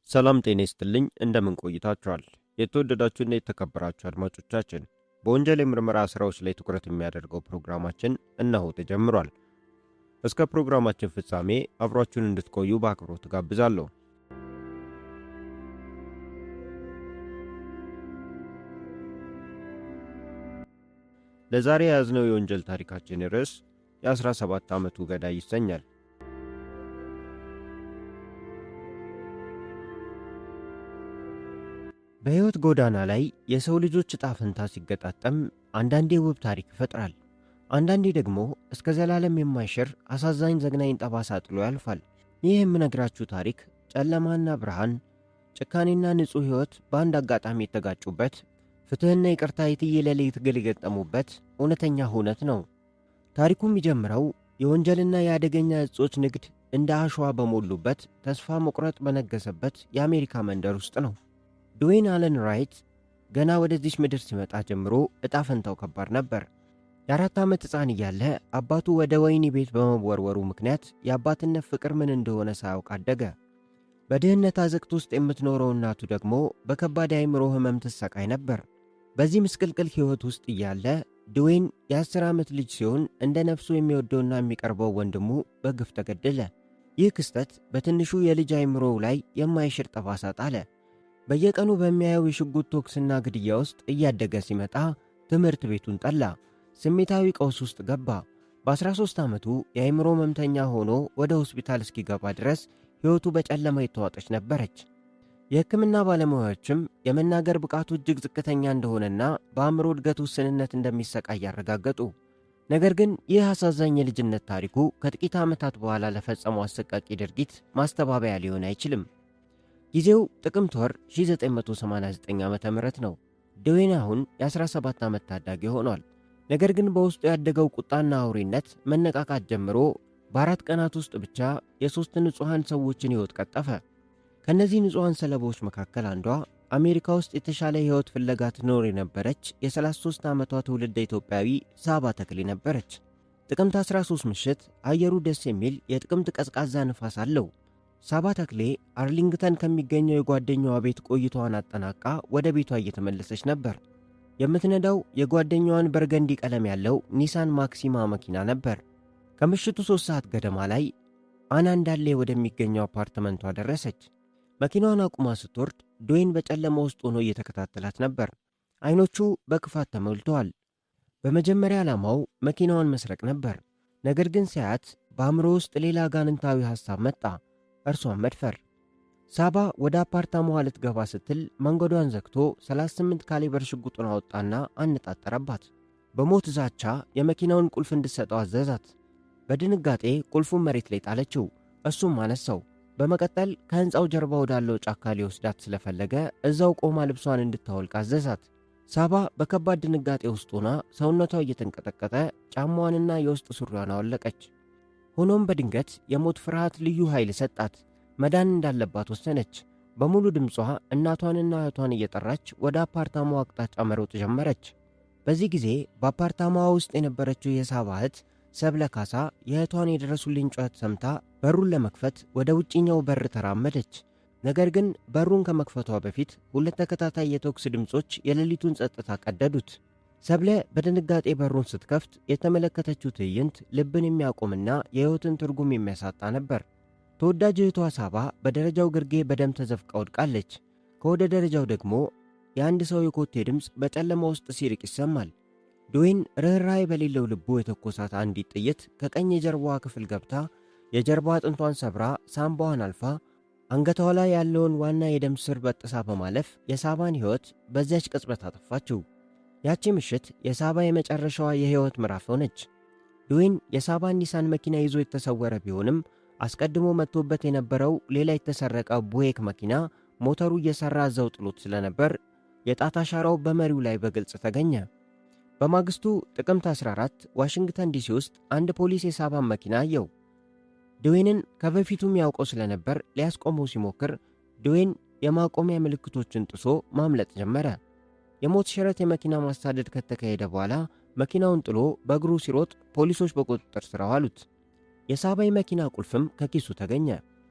ሰላም ጤና ይስጥልኝ። እንደምን ቆይታችኋል? የተወደዳችሁና የተከበራችሁ አድማጮቻችን፣ በወንጀል የምርመራ ስራዎች ላይ ትኩረት የሚያደርገው ፕሮግራማችን እነሆ ተጀምሯል። እስከ ፕሮግራማችን ፍጻሜ አብሯችሁን እንድትቆዩ በአክብሮት ጋብዛለሁ። ለዛሬ የያዝነው የወንጀል ታሪካችን ርዕስ የ17 ዓመቱ ገዳይ ይሰኛል። በሕይወት ጎዳና ላይ የሰው ልጆች ዕጣ ፈንታ ሲገጣጠም አንዳንዴ ውብ ታሪክ ይፈጥራል፣ አንዳንዴ ደግሞ እስከ ዘላለም የማይሽር አሳዛኝ ዘግናኝ ጠባሳ ጥሎ ያልፋል። ይህ የምነግራችሁ ታሪክ ጨለማና ብርሃን፣ ጭካኔና ንጹሕ ሕይወት በአንድ አጋጣሚ የተጋጩበት፣ ፍትሕና ይቅርታ የትየለሌ ትግል የገጠሙበት እውነተኛ ሁነት ነው። ታሪኩ የሚጀምረው የወንጀልና የአደገኛ ዕጾች ንግድ እንደ አሸዋ በሞሉበት፣ ተስፋ መቁረጥ በነገሰበት የአሜሪካ መንደር ውስጥ ነው። ድዌይን አለን ራይት ገና ወደዚች ምድር ሲመጣ ጀምሮ ዕጣ ፈንታው ከባድ ነበር። የ4 ዓመት ሕፃን እያለ አባቱ ወደ ወህኒ ቤት በመወርወሩ ምክንያት የአባትነት ፍቅር ምን እንደሆነ ሳያውቅ አደገ። በድህነት አዘቅት ውስጥ የምትኖረው እናቱ ደግሞ በከባድ የአእምሮ ሕመም ትሰቃይ ነበር። በዚህ ምስቅልቅል ሕይወት ውስጥ እያለ ድዌይን የ10 ዓመት ልጅ ሲሆን እንደ ነፍሱ የሚወደውና የሚቀርበው ወንድሙ በግፍ ተገደለ። ይህ ክስተት በትንሹ የልጅ አእምሮው ላይ የማይሽር ጠባሳ ጣለ። በየቀኑ በሚያየው የሽጉጥ ተኩስና ግድያ ውስጥ እያደገ ሲመጣ ትምህርት ቤቱን ጠላ። ስሜታዊ ቀውስ ውስጥ ገባ። በ13 ዓመቱ የአእምሮ ሕመምተኛ ሆኖ ወደ ሆስፒታል እስኪገባ ድረስ ሕይወቱ በጨለማ የተዋጠች ነበረች። የሕክምና ባለሙያዎችም የመናገር ብቃቱ እጅግ ዝቅተኛ እንደሆነና በአእምሮ እድገት ውስንነት እንደሚሰቃይ ያረጋገጡ። ነገር ግን ይህ አሳዛኝ የልጅነት ታሪኩ ከጥቂት ዓመታት በኋላ ለፈጸመው አሰቃቂ ድርጊት ማስተባበያ ሊሆን አይችልም። ጊዜው ጥቅምት ወር 1989 ዓ.ም ነው። ድዌይን አሁን የ17 ዓመት ታዳጊ ሆኗል። ነገር ግን በውስጡ ያደገው ቁጣና አውሬነት መነቃቃት ጀምሮ በ4 ቀናት ውስጥ ብቻ የ3 ንጹሐን ሰዎችን ሕይወት ቀጠፈ። ከእነዚህ ንጹሐን ሰለባዎች መካከል አንዷ አሜሪካ ውስጥ የተሻለ ሕይወት ፍለጋ ትኖር የነበረች የ33 ዓመቷ ትውልደ ኢትዮጵያዊ ሳባ ተክሌ ነበረች። ጥቅምት 13 ምሽት አየሩ ደስ የሚል የጥቅምት ቀዝቃዛ ንፋስ አለው። ሳባ ተክሌ አርሊንግተን ከሚገኘው የጓደኛዋ ቤት ቆይታዋን አጠናቃ ወደ ቤቷ እየተመለሰች ነበር። የምትነዳው የጓደኛዋን በርገንዲ ቀለም ያለው ኒሳን ማክሲማ መኪና ነበር። ከምሽቱ 3 ሰዓት ገደማ ላይ አናንዳሌ ወደሚገኘው አፓርትመንቷ ደረሰች። መኪናዋን አቁማ ስትወርድ ድዌይን በጨለማ ውስጥ ሆኖ እየተከታተላት ነበር። አይኖቹ በክፋት ተሞልተዋል። በመጀመሪያ ዓላማው መኪናዋን መስረቅ ነበር። ነገር ግን ሲያያት በአእምሮ ውስጥ ሌላ አጋንንታዊ ሐሳብ መጣ፣ እርሷን መድፈር። ሳባ ወደ አፓርታማዋ ልትገባ ስትል መንገዷን ዘግቶ 38 ካሊበር ሽጉጡን አወጣና አነጣጠረባት። በሞት ዛቻ የመኪናውን ቁልፍ እንድትሰጠው አዘዛት። በድንጋጤ ቁልፉን መሬት ላይ ጣለችው። እሱም አነሳው። በመቀጠል ከሕንፃው ጀርባ ወዳለው ጫካ ሊወስዳት ስለፈለገ እዛው ቆማ ልብሷን እንድታወልቅ አዘዛት። ሳባ በከባድ ድንጋጤ ውስጥ ሆና ሰውነቷ እየተንቀጠቀጠ ጫማዋንና የውስጥ ሱሪዋን አወለቀች። ሆኖም በድንገት የሞት ፍርሃት ልዩ ኃይል ሰጣት። መዳን እንዳለባት ወሰነች። በሙሉ ድምጿ እናቷንና እህቷን እየጠራች ወደ አፓርታማዋ አቅጣጫ መሮጥ ጀመረች። በዚህ ጊዜ በአፓርታማዋ ውስጥ የነበረችው የሳባ እህት ሰብለ ካሳ የእህቷን የደረሱልኝ ጩኸት ሰምታ በሩን ለመክፈት ወደ ውጭኛው በር ተራመደች። ነገር ግን በሩን ከመክፈቷ በፊት 2 ተከታታይ የተኩስ ድምፆች የሌሊቱን ጸጥታ ቀደዱት። ሰብለ በድንጋጤ በሩን ስትከፍት የተመለከተችው ትዕይንት ልብን የሚያቆምና የሕይወትን ትርጉም የሚያሳጣ ነበር። ተወዳጅ እህቷ ሳባ በደረጃው ግርጌ በደም ተዘፍቃ ወድቃለች። ከወደ ደረጃው ደግሞ የአንድ ሰው የኮቴ ድምፅ በጨለማ ውስጥ ሲርቅ ይሰማል። ድዌይን ርኅራኄ በሌለው ልቡ የተኮሳት አንዲት ጥይት ከቀኝ የጀርባዋ ክፍል ገብታ የጀርባ አጥንቷን ሰብራ ሳምባዋን አልፋ አንገቷ ላይ ያለውን ዋና የደም ስር በጥሳ በማለፍ የሳባን ሕይወት በዚያች ቅጽበት አጠፋችው። ያቺ ምሽት የሳባ የመጨረሻዋ የሕይወት ምዕራፍ ሆነች። ድዌይን የሳባን ኒሳን መኪና ይዞ የተሰወረ ቢሆንም አስቀድሞ መጥቶበት የነበረው ሌላ የተሰረቀ ቡዌክ መኪና ሞተሩ እየሠራ እዛው ጥሎት ስለነበር የጣት አሻራው በመሪው ላይ በግልጽ ተገኘ። በማግስቱ ጥቅምት 14 ዋሽንግተን ዲሲ ውስጥ አንድ ፖሊስ የሳባን መኪና አየው። ድዌይንን ከበፊቱም ያውቀው ስለነበር ሊያስቆመው ሲሞክር ድዌይን የማቆሚያ ምልክቶችን ጥሶ ማምለጥ ጀመረ። የሞት ሽረት የመኪና ማሳደድ ከተካሄደ በኋላ መኪናውን ጥሎ በእግሩ ሲሮጥ ፖሊሶች በቁጥጥር ስር አዋሉት። የሳባ መኪና ቁልፍም ከኪሱ ተገኘ።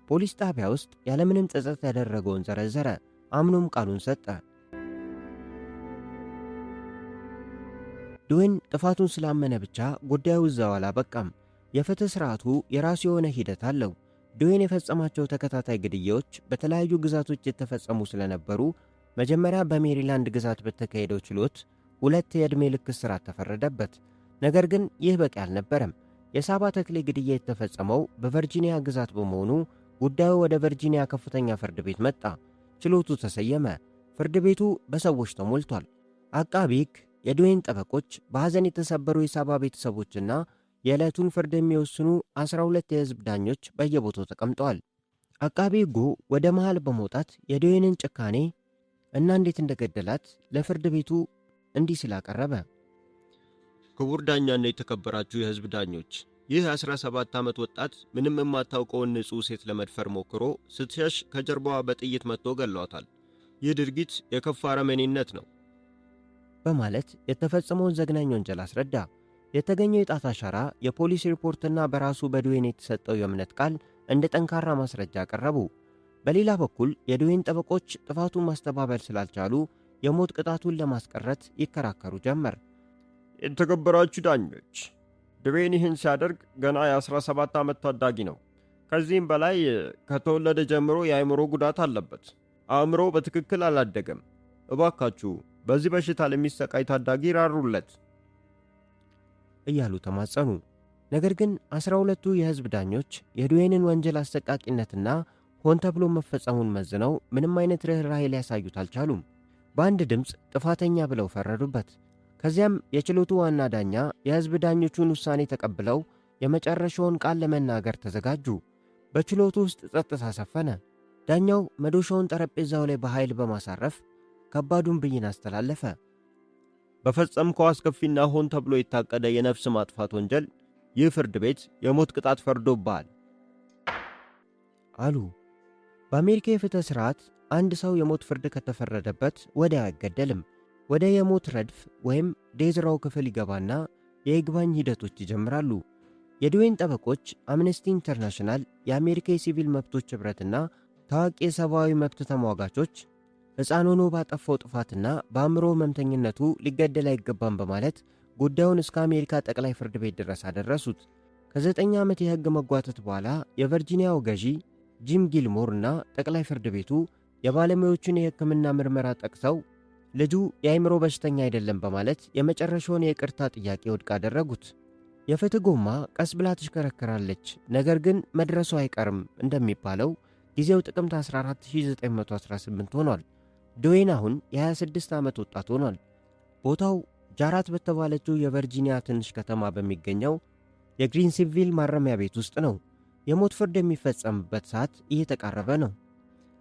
ፖሊስ ጣቢያ ውስጥ ያለምንም ጸጸት ያደረገውን ዘረዘረ። አምኖም ቃሉን ሰጠ። ድዌይን ጥፋቱን ስላመነ ብቻ ጉዳዩ እዛው አላበቃም። የፍትህ ሥርዓቱ የራሱ የሆነ ሂደት አለው። ድዌይን የፈጸማቸው ተከታታይ ግድያዎች በተለያዩ ግዛቶች የተፈጸሙ ስለነበሩ መጀመሪያ በሜሪላንድ ግዛት በተካሄደው ችሎት 2 የዕድሜ ልክ እስራት ተፈረደበት። ነገር ግን ይህ በቂ አልነበረም። የሳባ ተክሌ ግድያ የተፈጸመው በቨርጂኒያ ግዛት በመሆኑ ጉዳዩ ወደ ቨርጂኒያ ከፍተኛ ፍርድ ቤት መጣ። ችሎቱ ተሰየመ። ፍርድ ቤቱ በሰዎች ተሞልቷል። አቃቢ ሕግ፣ የድዌይን ጠበቆች፣ በሐዘን የተሰበሩ የሳባ ቤተሰቦችና የዕለቱን ፍርድ የሚወስኑ 12 የሕዝብ ዳኞች በየቦታው ተቀምጠዋል። አቃቢ ሕጉ ወደ መሃል በመውጣት የድዌይንን ጭካኔ እና እንዴት እንደገደላት ለፍርድ ቤቱ እንዲህ ሲል አቀረበ። ክቡር ዳኛና የተከበራችሁ የሕዝብ ዳኞች፣ ይህ 17 ዓመት ወጣት ምንም የማታውቀውን ንጹሕ ሴት ለመድፈር ሞክሮ ስትሸሽ ከጀርባዋ በጥይት መጥቶ ገሏታል። ይህ ድርጊት የከፋ አረመኔነት ነው በማለት የተፈጸመውን ዘግናኝ ወንጀል አስረዳ። የተገኘው የጣት አሻራ፣ የፖሊስ ሪፖርትና በራሱ በድዌይን የተሰጠው የእምነት ቃል እንደ ጠንካራ ማስረጃ አቀረቡ። በሌላ በኩል የድዌይን ጠበቆች ጥፋቱን ማስተባበል ስላልቻሉ የሞት ቅጣቱን ለማስቀረት ይከራከሩ ጀመር። የተከበራችሁ ዳኞች፣ ድዌይን ይህን ሲያደርግ ገና የ17 ዓመት ታዳጊ ነው። ከዚህም በላይ ከተወለደ ጀምሮ የአእምሮ ጉዳት አለበት። አእምሮ በትክክል አላደገም። እባካችሁ በዚህ በሽታ ለሚሰቃይ ታዳጊ ራሩለት እያሉ ተማጸኑ። ነገር ግን 12ቱ የሕዝብ ዳኞች የድዌይንን ወንጀል አሰቃቂነትና ሆን ተብሎ መፈጸሙን መዝነው ምንም አይነት ርኅራኄ ሊያሳዩት አልቻሉም። በአንድ ድምፅ ጥፋተኛ ብለው ፈረዱበት። ከዚያም የችሎቱ ዋና ዳኛ የሕዝብ ዳኞቹን ውሳኔ ተቀብለው የመጨረሻውን ቃል ለመናገር ተዘጋጁ። በችሎቱ ውስጥ ጸጥታ ሰፈነ። ዳኛው መዶሻውን ጠረጴዛው ላይ በኃይል በማሳረፍ ከባዱን ብይን አስተላለፈ። በፈጸምከው አስከፊና ሆን ተብሎ የታቀደ የነፍስ ማጥፋት ወንጀል ይህ ፍርድ ቤት የሞት ቅጣት ፈርዶብሃል አሉ። በአሜሪካ የፍትህ ሥርዓት አንድ ሰው የሞት ፍርድ ከተፈረደበት ወዲያው አይገደልም። ወደ የሞት ረድፍ ወይም ዴዝራው ክፍል ይገባና የይግባኝ ሂደቶች ይጀምራሉ። የድዌይን ጠበቆች አምነስቲ ኢንተርናሽናል፣ የአሜሪካ የሲቪል መብቶች ኅብረትና ታዋቂ የሰብአዊ መብት ተሟጋቾች ሕፃን ሆኖ ባጠፋው ጥፋትና በአእምሮ ሕመምተኝነቱ ሊገደል አይገባም በማለት ጉዳዩን እስከ አሜሪካ ጠቅላይ ፍርድ ቤት ድረስ አደረሱት። ከ9 ዓመት የሕግ መጓተት በኋላ የቨርጂኒያው ገዢ ጂም ጊልሞር እና ጠቅላይ ፍርድ ቤቱ የባለሙያዎቹን የሕክምና ምርመራ ጠቅሰው ልጁ የአእምሮ በሽተኛ አይደለም በማለት የመጨረሻውን የይቅርታ ጥያቄ ውድቅ አደረጉት። የፍትህ ጎማ ቀስ ብላ ትሽከረከራለች፣ ነገር ግን መድረሱ አይቀርም እንደሚባለው ጊዜው ጥቅምት 14 1918 ሆኗል። ድዌይን አሁን የ26 ዓመት ወጣት ሆኗል። ቦታው ጃራት በተባለችው የቨርጂኒያ ትንሽ ከተማ በሚገኘው የግሪንስቪል ማረሚያ ቤት ውስጥ ነው። የሞት ፍርድ የሚፈጸምበት ሰዓት እየተቃረበ ነው።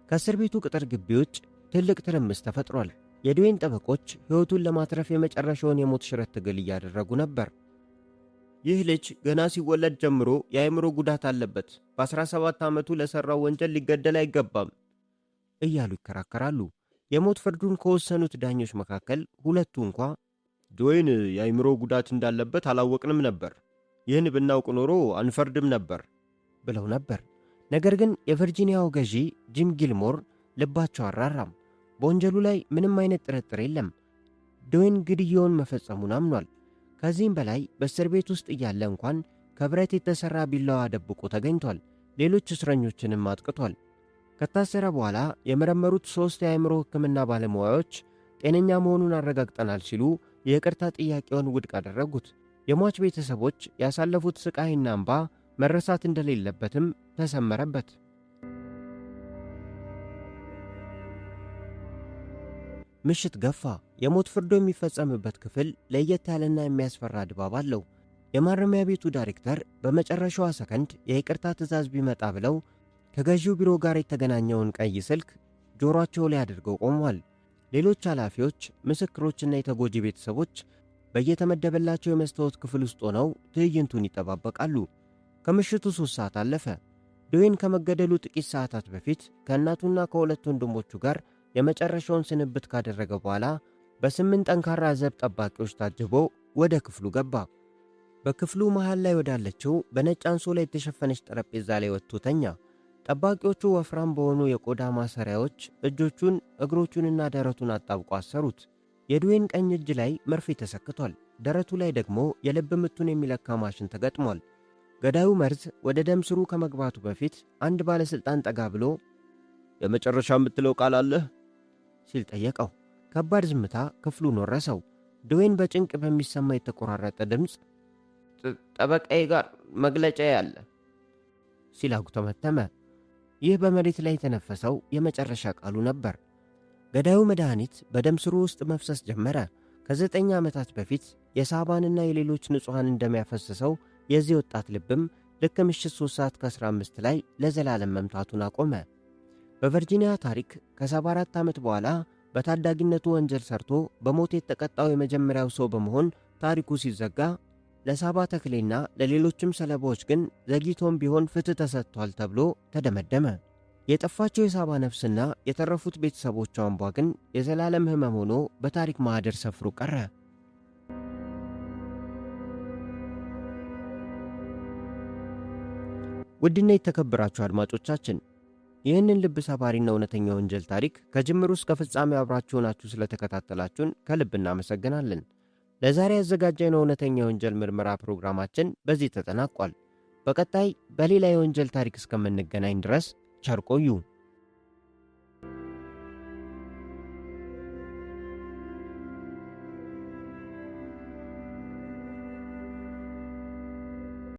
ከእስር ቤቱ ቅጥር ግቢ ውጭ ትልቅ ትርምስ ተፈጥሯል። የድዌይን ጠበቆች ሕይወቱን ለማትረፍ የመጨረሻውን የሞት ሽረት ትግል እያደረጉ ነበር። ይህ ልጅ ገና ሲወለድ ጀምሮ የአእምሮ ጉዳት አለበት። በ17 ዓመቱ ለሠራው ወንጀል ሊገደል አይገባም እያሉ ይከራከራሉ። የሞት ፍርዱን ከወሰኑት ዳኞች መካከል ሁለቱ እንኳ ድዌይን የአእምሮ ጉዳት እንዳለበት አላወቅንም ነበር፣ ይህን ብናውቅ ኖሮ አንፈርድም ነበር ብለው ነበር። ነገር ግን የቨርጂኒያው ገዢ ጂም ጊልሞር ልባቸው አራራም። በወንጀሉ ላይ ምንም አይነት ጥርጥር የለም። ድዌይን ግድያውን መፈጸሙን አምኗል። ከዚህም በላይ በእስር ቤት ውስጥ እያለ እንኳን ከብረት የተሠራ ቢላዋ ደብቆ ተገኝቷል። ሌሎች እስረኞችንም አጥቅቷል። ከታሰረ በኋላ የመረመሩት 3 የአእምሮ ሕክምና ባለሙያዎች ጤነኛ መሆኑን አረጋግጠናል ሲሉ የይቅርታ ጥያቄውን ውድቅ አደረጉት። የሟች ቤተሰቦች ያሳለፉት ስቃይና እንባ መረሳት እንደሌለበትም ተሰመረበት። ምሽት ገፋ። የሞት ፍርዱ የሚፈጸምበት ክፍል ለየት ያለና የሚያስፈራ ድባብ አለው። የማረሚያ ቤቱ ዳይሬክተር በመጨረሻዋ ሰከንድ የይቅርታ ትዕዛዝ ቢመጣ ብለው ከገዢው ቢሮ ጋር የተገናኘውን ቀይ ስልክ ጆሮአቸው ላይ አድርገው ቆመዋል። ሌሎች ኃላፊዎች፣ ምስክሮችና የተጎጂ ቤተሰቦች በየተመደበላቸው የመስታወት ክፍል ውስጥ ሆነው ትዕይንቱን ይጠባበቃሉ። ከምሽቱ 3 ሰዓት አለፈ። ድዌይን ከመገደሉ ጥቂት ሰዓታት በፊት ከእናቱና ከሁለት ወንድሞቹ ጋር የመጨረሻውን ስንብት ካደረገ በኋላ በ8 ጠንካራ ዘብ ጠባቂዎች ታጅቦ ወደ ክፍሉ ገባ። በክፍሉ መሃል ላይ ወዳለችው በነጭ አንሶላ የተሸፈነች ጠረጴዛ ላይ ወጥቶ ተኛ። ጠባቂዎቹ ወፍራም በሆኑ የቆዳ ማሰሪያዎች እጆቹን እግሮቹንና ደረቱን አጣብቆ አሰሩት። የድዌን ቀኝ እጅ ላይ መርፌ ተሰክቷል። ደረቱ ላይ ደግሞ የልብ ምቱን የሚለካ ማሽን ተገጥሟል። ገዳዩ መርዝ ወደ ደም ስሩ ከመግባቱ በፊት አንድ ባለሥልጣን ጠጋ ብሎ የመጨረሻ የምትለው ቃል አለህ ሲል ጠየቀው። ከባድ ዝምታ ክፍሉን ወረሰው። ድዌን በጭንቅ በሚሰማ የተቆራረጠ ድምፅ ጠበቃዬ ጋር መግለጫ ያለ ሲል አጉተመተመ። ይህ በመሬት ላይ የተነፈሰው የመጨረሻ ቃሉ ነበር። ገዳዩ መድኃኒት በደም ስሩ ውስጥ መፍሰስ ጀመረ። ከ9 ዓመታት በፊት የሳባንና የሌሎች ንጹሐን እንደሚያፈስሰው የዚህ ወጣት ልብም ልክ ምሽት 3 ሰዓት ከ15 ላይ ለዘላለም መምታቱን አቆመ። በቨርጂኒያ ታሪክ ከ74 ዓመት በኋላ በታዳጊነቱ ወንጀል ሰርቶ በሞት የተቀጣው የመጀመሪያው ሰው በመሆን ታሪኩ ሲዘጋ፣ ለሳባ ተክሌና ለሌሎችም ሰለባዎች ግን ዘግይቶም ቢሆን ፍትሕ ተሰጥቷል ተብሎ ተደመደመ። የጠፋቸው የሳባ ነፍስና የተረፉት ቤተሰቦቿ እንባ ግን የዘላለም ሕመም ሆኖ በታሪክ ማኅደር ሰፍሮ ቀረ። ውድና የተከበራችሁ አድማጮቻችን ይህንን ልብ ሰባሪና እውነተኛ ወንጀል ታሪክ ከጅምሩ እስከ ፍጻሜው አብራችሁ ሆናችሁ ስለተከታተላችሁን ከልብ እናመሰግናለን። ለዛሬ ያዘጋጀነው እውነተኛ የወንጀል ምርመራ ፕሮግራማችን በዚህ ተጠናቋል። በቀጣይ በሌላ የወንጀል ታሪክ እስከምንገናኝ ድረስ ቸር ቆዩ።